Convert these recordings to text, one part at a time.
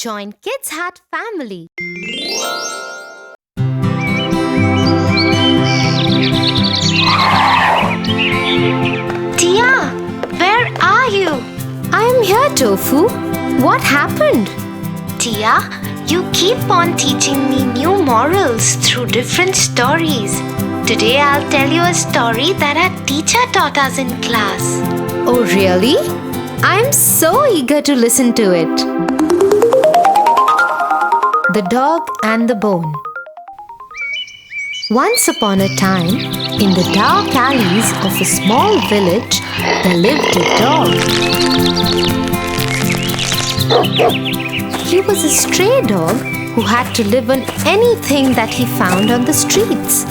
Join Kids Hut family. Tia, where are you? I am here, Tofu. What happened? Tia, you keep on teaching me new morals through different stories. Today I'll tell you a story that our teacher taught us in class. Oh, really? I am so eager to listen to it. The Dog and the Bone. Once upon a time, in the dark alleys of a small village, there lived a dog. He was a stray dog who had to live on anything that he found on the streets,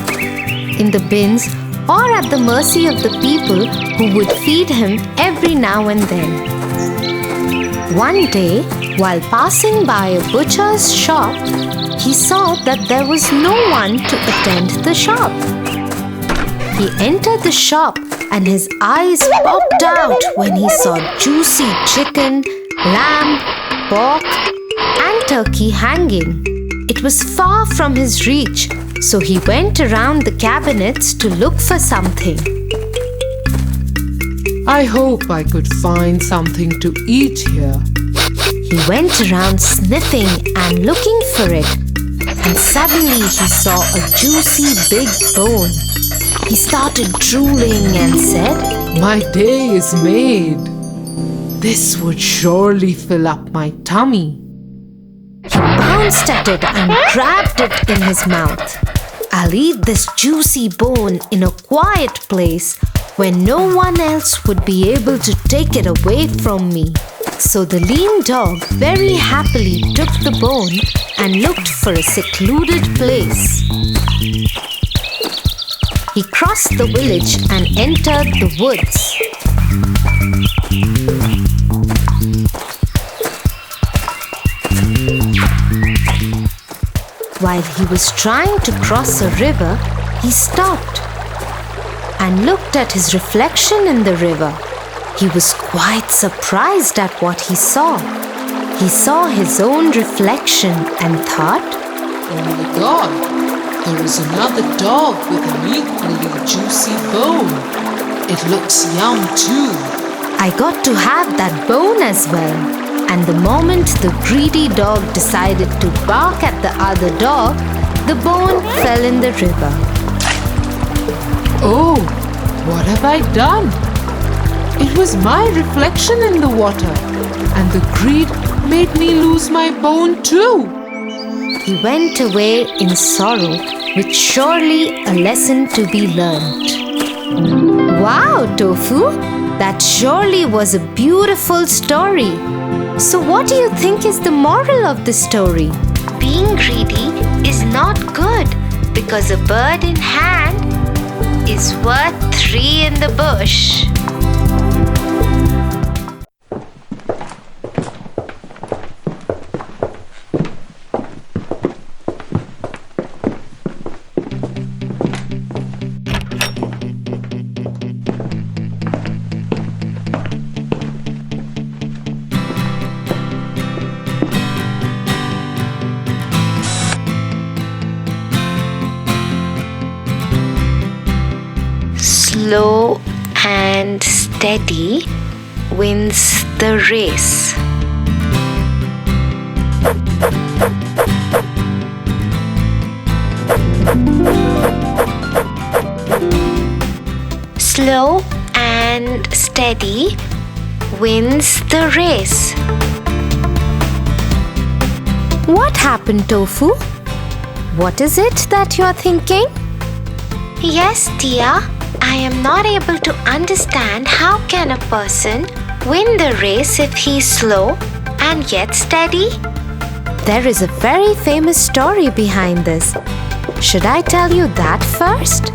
in the bins, or at the mercy of the people who would feed him every now and then. One day, while passing by a butcher's shop, he saw that there was no one to attend the shop. He entered the shop and his eyes popped out when he saw juicy chicken, lamb, pork, and turkey hanging. It was far from his reach, so he went around the cabinets to look for something. I hope I could find something to eat here. He went around sniffing and looking for it, and suddenly he saw a juicy big bone. He started drooling and said, My day is made. This would surely fill up my tummy. He bounced at it and grabbed it in his mouth. I'll eat this juicy bone in a quiet place where no one else would be able to take it away from me. So the lean dog very happily took the bone and looked for a secluded place. He crossed the village and entered the woods. While he was trying to cross a river, he stopped and looked at his reflection in the river. He was quite surprised at what he saw. He saw his own reflection and thought, Oh my God, there is another dog with an equally juicy bone. It looks yum too. I got to have that bone as well. And the moment the greedy dog decided to bark at the other dog, the bone fell in the river. Oh, what have I done? It was my reflection in the water, and the greed made me lose my bone too. He went away in sorrow, with surely a lesson to be learned. Wow, Tofu! That surely was a beautiful story. So what do you think is the moral of the story? Being greedy is not good because a bird in hand is worth 3 in the bush. Slow and steady wins the race. Slow and steady wins the race. What happened, Tofu? What is it that you're thinking? Yes, Tia. I am not able to understand how can a person win the race if he's slow and yet steady? There is a very famous story behind this. Should I tell you that first?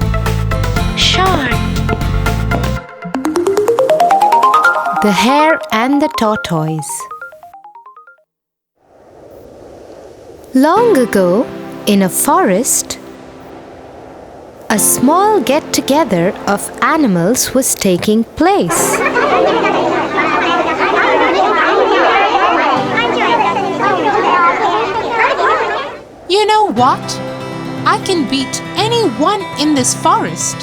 Sure. The Hare and the Tortoise. Long ago, in a forest, a small get-together of animals was taking place. what? I can beat anyone in this forest.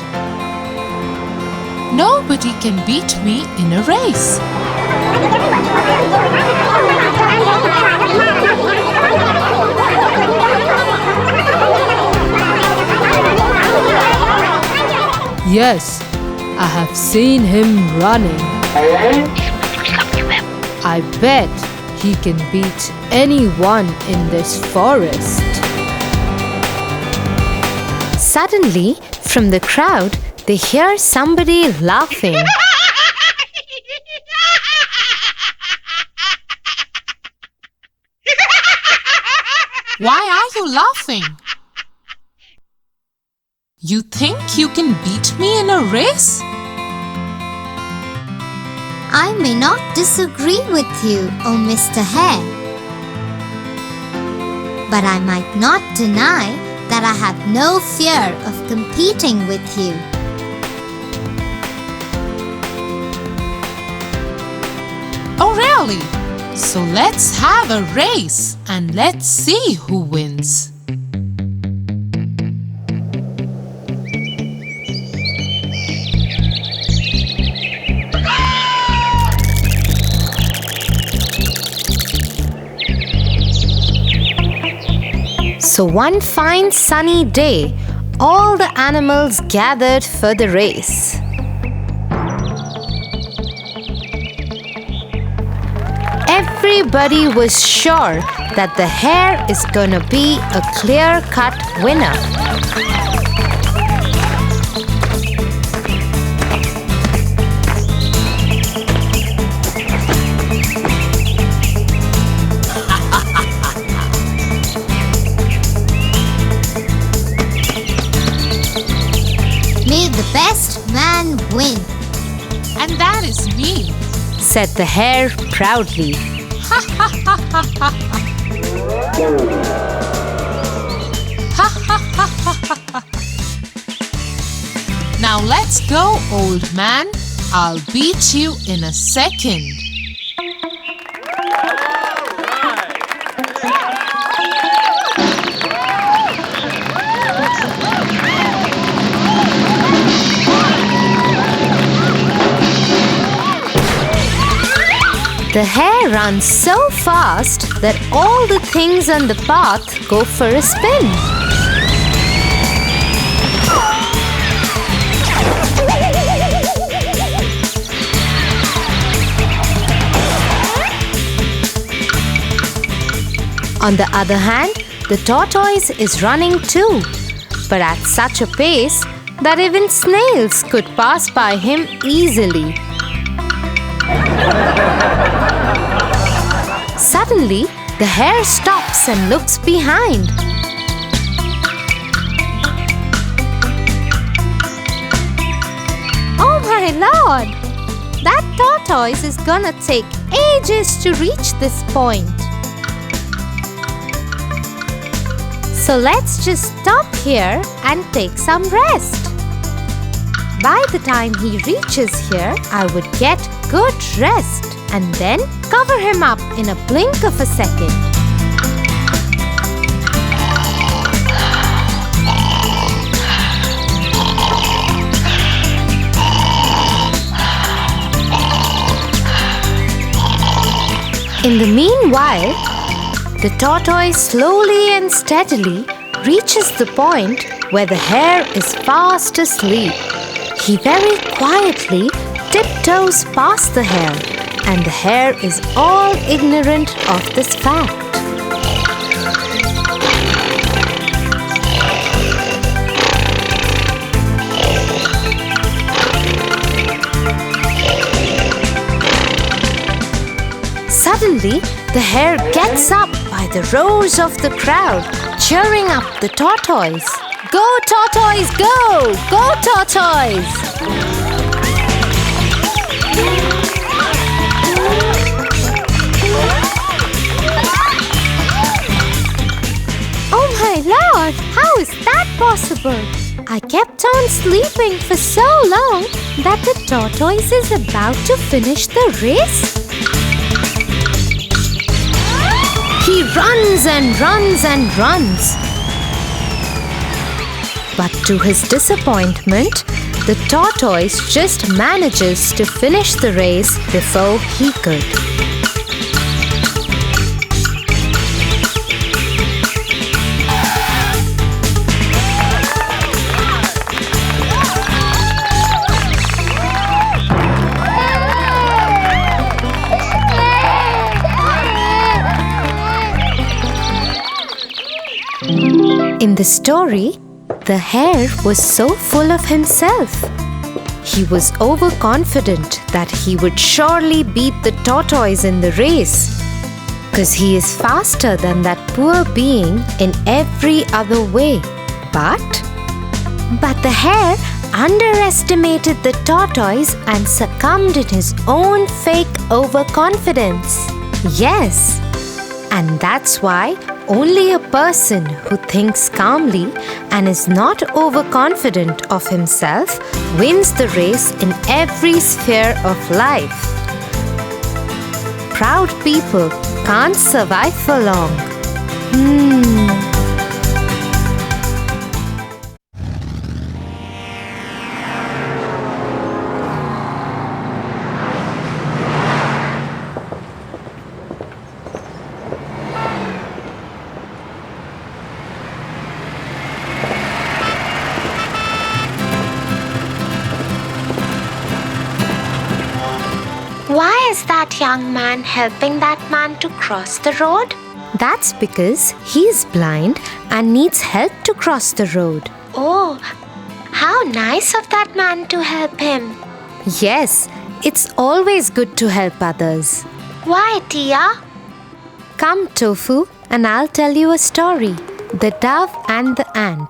Nobody can beat me in a race. Yes, I have seen him running. I bet he can beat anyone in this forest. Suddenly, from the crowd, they hear somebody laughing. Why are you laughing? You think you can beat me in a race? I may not disagree with you, oh Mr. Hare. But I might not deny that I have no fear of competing with you. Oh really? So let's have a race and let's see who wins. So one fine sunny day, all the animals gathered for the race. Everybody was sure that the hare is gonna be a clear-cut winner. May the best man win. And that is me, Said the hare proudly. Now let's go, old man. I'll beat you in a second. The hare runs so fast that all the things on the path go for a spin. On the other hand, the tortoise is running too, but at such a pace that even snails could pass by him easily. Suddenly, the hare stops and looks behind. Oh my lord! That tortoise is gonna take ages to reach this point. So let's just stop here and take some rest. By the time he reaches here, I would get good rest and then cover him up in a blink of a second. In the meanwhile, the tortoise slowly and steadily reaches the point where the hare is fast asleep. He very quietly tiptoes past the hare, and the hare is all ignorant of this fact. Suddenly, the hare gets up by the roars of the crowd, cheering up the tortoise. Go, tortoise, go! Go, tortoise! Oh my lord! How is that possible? I kept on sleeping for so long that the tortoise is about to finish the race. He runs and runs and runs. But to his disappointment, the tortoise just manages to finish the race before he could. In the story, the hare was so full of himself. He was overconfident that he would surely beat the tortoise in the race, because he is faster than that poor being in every other way. But the hare underestimated the tortoise and succumbed in his own fake overconfidence. Yes, and that's why only a person who thinks calmly and is not overconfident of himself wins the race in every sphere of life. Proud people can't survive for long. Why is that young man helping that man to cross the road? That's because he's blind and needs help to cross the road. Oh, how nice of that man to help him. Yes, it's always good to help others. Why, Tia? Come, Tofu, and I'll tell you a story. The Dove and the Ant.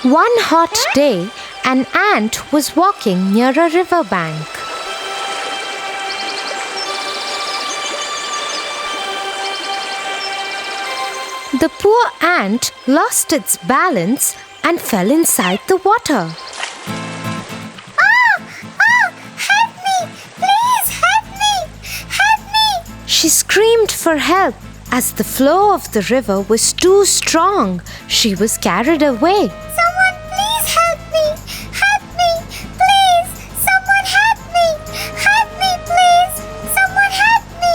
One hot day, an ant was walking near a riverbank. The poor ant lost its balance and fell inside the water. Help me! Please help me! Help me! She screamed for help. As the flow of the river was too strong, she was carried away. Someone please help me! Help me! Please! Someone help me! Help me, please! Someone help me!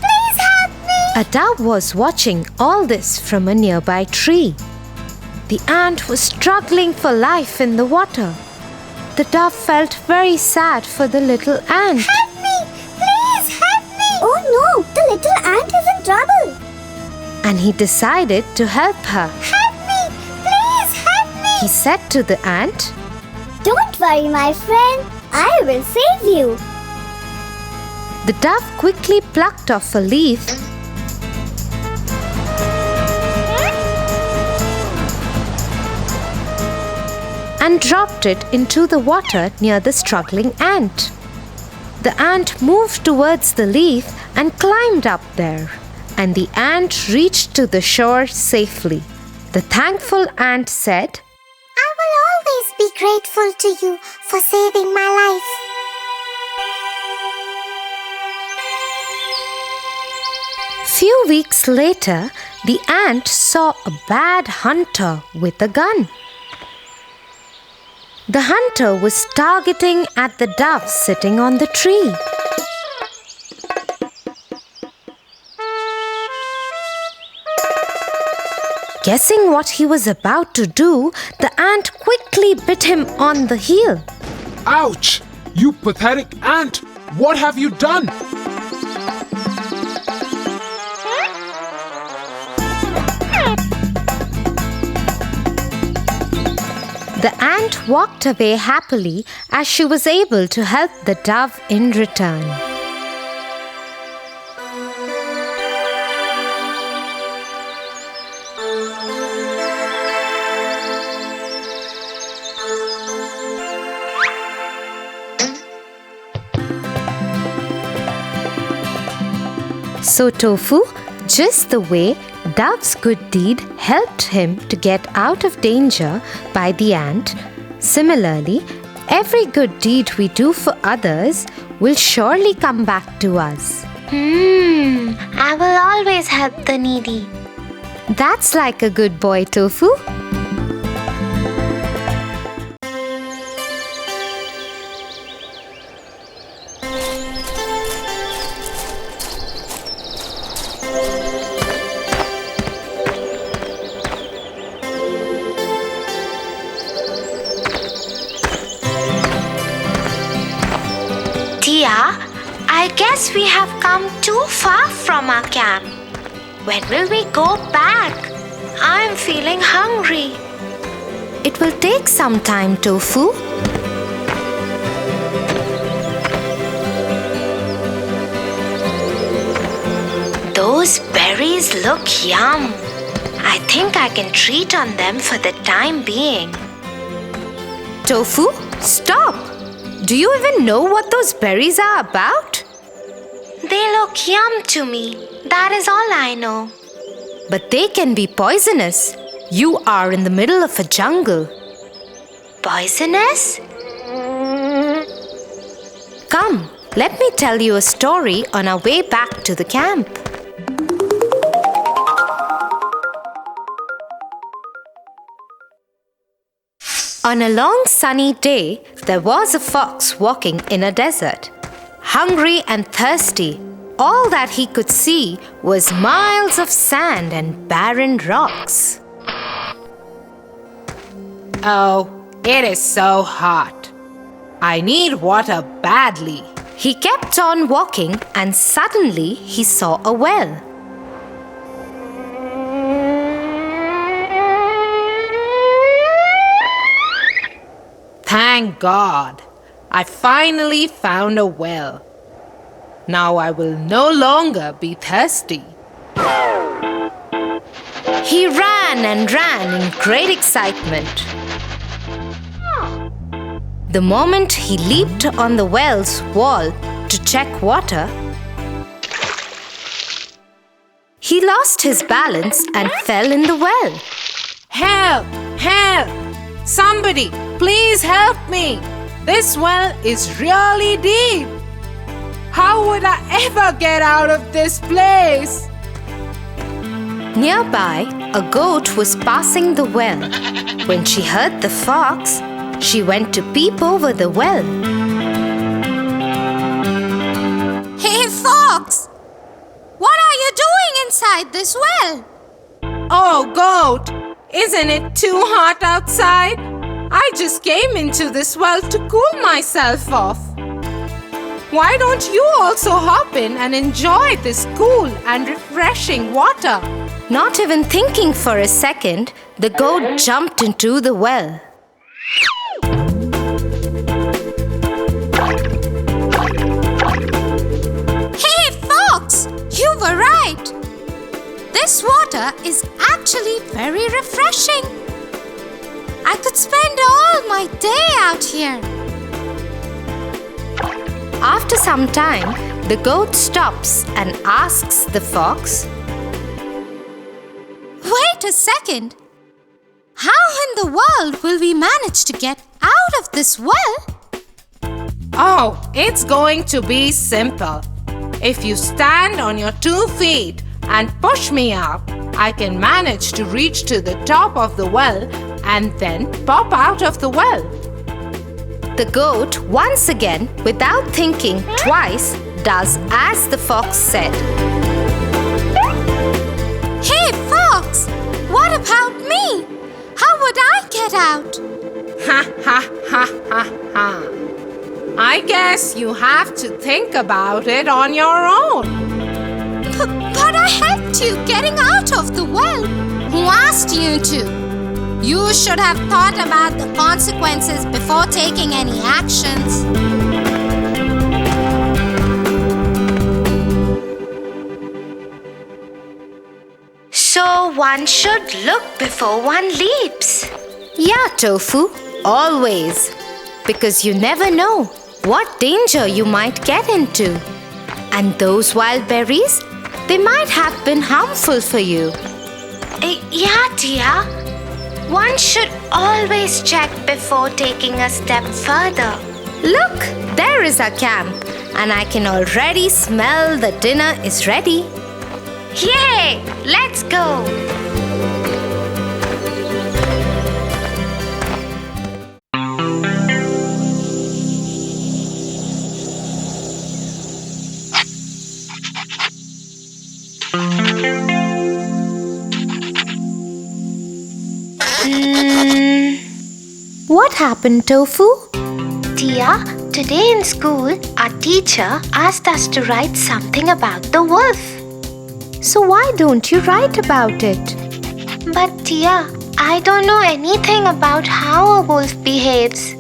Please help me! A dove was watching all this from a nearby tree. The ant was struggling for life in the water. The dove felt very sad for the little ant. Help me! Please help me! Oh no! The little ant is in trouble! And he decided to help her. Help me! Please help me! He said to the ant, Don't worry, my friend. I will save you. The dove quickly plucked off a leaf and dropped it into the water near the struggling ant. The ant moved towards the leaf and climbed up there, and the ant reached to the shore safely. The thankful ant said, I will always be grateful to you for saving my life. Few weeks later, the ant saw a bad hunter with a gun. The hunter was targeting at the dove sitting on the tree. Guessing what he was about to do, the ant quickly bit him on the heel. Ouch! You pathetic ant! What have you done? The ant walked away happily as she was able to help the dove in return. So Tofu, just the way Dove's good deed helped him to get out of danger by the ant, similarly, every good deed we do for others will surely come back to us. I will always help the needy. That's like a good boy, Tofu. Tia, I guess we have come too far from our camp. When will we go back? I'm feeling hungry. It will take some time, Tofu. Those berries look yum. I think I can treat on them for the time being. Tofu, stop! Do you even know what those berries are about? They look yum to me. That is all I know. But they can be poisonous. You are in the middle of a jungle. Poisonous? Come, let me tell you a story on our way back to the camp. On a long sunny day, there was a fox walking in a desert. Hungry and thirsty, all that he could see was miles of sand and barren rocks. Oh, it is so hot. I need water badly. He kept on walking and suddenly he saw a well. Thank God, I finally found a well. Now I will no longer be thirsty. He ran and ran in great excitement. The moment he leaped on the well's wall to check water, he lost his balance and fell in the well. Help! Help! Somebody, please help me! This well is really deep. How would I ever get out of this place? Nearby, a goat was passing the well. When she heard the fox, she went to peep over the well. Hey, Fox! What are you doing inside this well? Oh, goat! Isn't it too hot outside? I just came into this well to cool myself off. Why don't you also hop in and enjoy this cool and refreshing water? Not even thinking for a second, the goat jumped into the well. Hey, Fox! You were right! This water is actually very refreshing. I could spend all my day out here. After some time, the goat stops and asks the fox, Wait a second. How in the world will we manage to get out of this well? Oh, it's going to be simple. If you stand on your 2 feet and push me up, I can manage to reach to the top of the well and then pop out of the well. The goat, once again, without thinking twice, does as the fox said. Hey, Fox! What about me? How would I get out? Ha ha ha ha ha. I guess you have to think about it on your own. But I helped you getting out of the well. Who asked you to? You should have thought about the consequences before taking any actions. So one should look before one leaps. Yeah, Tofu, always. Because you never know what danger you might get into. And those wild berries, they might have been harmful for you. Yeah, dear. One should always check before taking a step further. Look, there is our camp. and I can already smell the dinner is ready. Yay! Let's go! What happened, Tofu? Tia, today in school, our teacher asked us to write something about the wolf. So why don't you write about it? But Tia, I don't know anything about how a wolf behaves.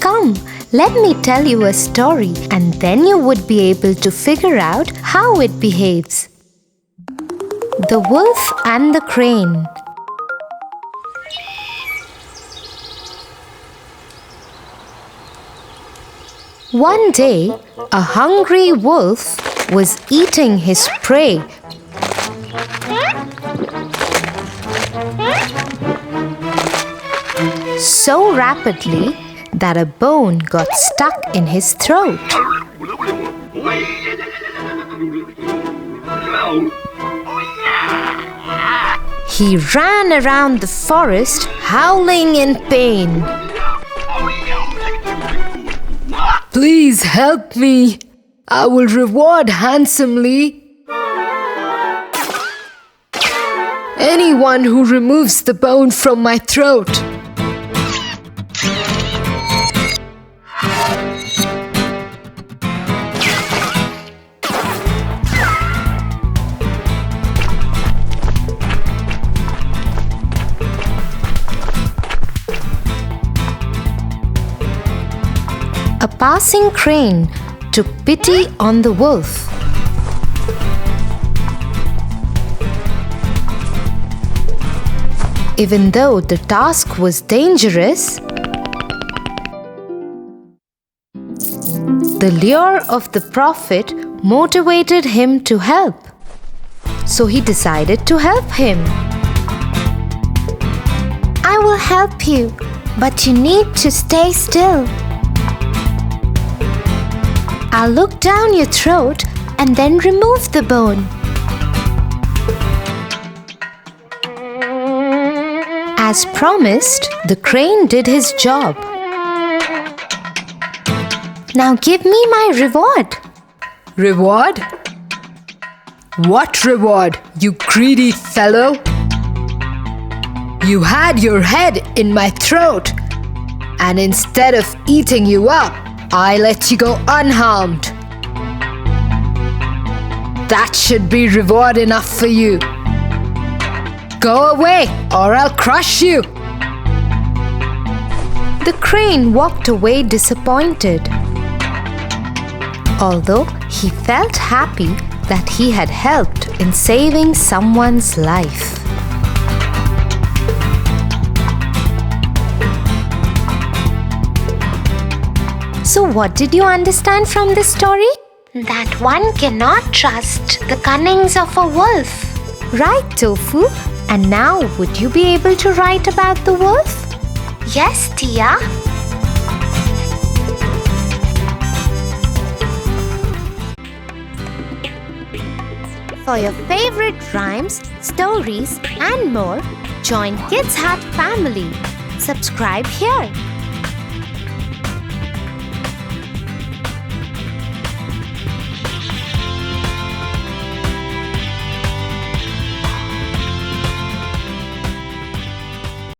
Come, let me tell you a story and then you would be able to figure out how it behaves. The Wolf and the Crane. One day, a hungry wolf was eating his prey. So rapidly that a bone got stuck in his throat. He ran around the forest howling in pain. Please help me. I will reward handsomely anyone who removes the bone from my throat. A passing crane took pity on the wolf. Even though the task was dangerous, the lure of the prophet motivated him to help. So he decided to help him. I will help you, but you need to stay still. I'll look down your throat and then remove the bone. As promised, the crane did his job. Now give me my reward. Reward? What reward, you greedy fellow? You had your head in my throat, and instead of eating you up, I let you go unharmed. That should be reward enough for you. Go away, or I'll crush you. The crane walked away disappointed. Although he felt happy that he had helped in saving someone's life. So what did you understand from this story? That one cannot trust the cunnings of a wolf. Right, Tofu. And now would you be able to write about the wolf? Yes, Tia. For your favorite rhymes, stories and more, join Kids Hut family. Subscribe here.